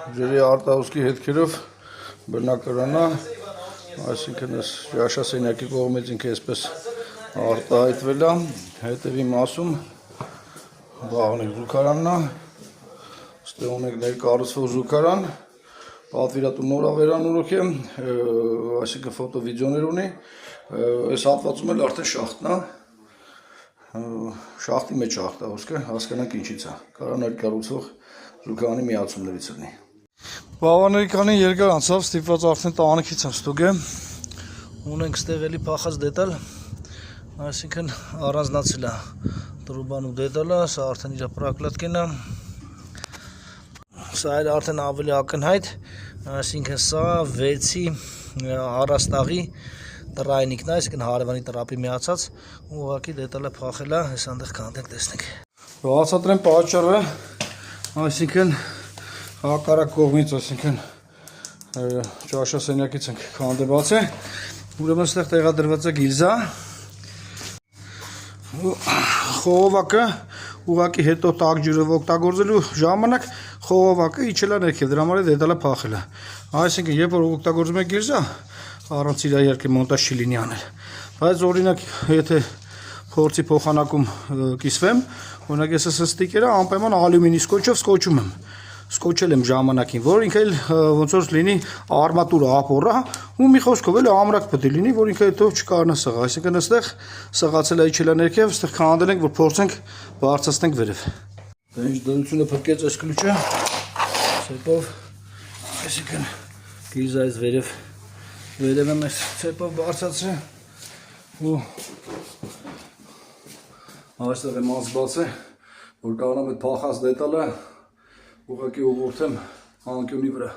Ջրի արտահոսքի հետքերով բնակարանա, այսինքն այս ճաշասենյակի կողմից ինքը այսպես արտահայտվել է, հետևի մասում բաղնիկ զուգարանն է, ստեղ ունենք ներկառուցվող զուգարան, պատվիրատու նորավերանորոգ է, այսինքն ֆոտո-վիդեոներ ունի, այս հատվածում էլ արդեն շախտն է, շախտի մեջ արտահոսքը, հասկանանք ինչից է, կարա ներկառուցվող զուգարանի միացումներից լինի։ Բավարարի քանի երկար անցավ, ստիպված արդեն տանիքից եմ ստուգեմ, ունենք ստեղ էլի փախած դետալ, այսինքն առանձնացել է տրուբան ու դետալը, սա արդեն իր պրակլատկեն է, սա էլ արդեն ավելի ակնհայտ, այսինքն սա 6-ի առաստաղի տրայնիկն է, այսինքն հարևանի տրապի միացած, ու ուղղակի դետալը փախել է, այս այնտեղ կանտենք տեսնենք։ Բացատրեմ պատճառը, այսինքն հակառակ կողմից, այսինքն ճաշասենյակից ենք քանդված է, ուրեմն այստեղ տեղադրված է գիլզա, խողովակը ուղղակի հետո տաք ջրով օգտագործելու ժամանակ խողովակը իջել է ներքև, դրա համար է դետալը փախել է, այսինքն երբ որ օգտագործում եք գիլզա, առանց իր իհարկե մոնտաժ չի լինի անել, բայց օրինակ եթե փորձի փոխանակում կիսվեմ, օրինակ ես այս ստիկերը անպայման ալյումինի սկոչով սկոչում եմ, սկոչել եմ ժամանակին, որ ինքը ոնց որ լինի արմատուրա ապորա, ու մի խոսքով էլ ամրակ պետք է լինի, որ ինքը հետո չկարողանա սղա, այսինքն այստեղ սղացել է իջել է ներքև, այստեղ քանդել ենք, որ փորձենք բարձրացնենք վերև։ Դա ինչ դրությունը փրկեց այս ключը, ցեպով, այսինքն գիզայից վերև եմ այս ցեպով բարձրացրել, ու այստեղ եմ անցված է, որ կարողանամ այդ փախած դետալը ուղղակի ուղղորդեմ անկյունի վրա։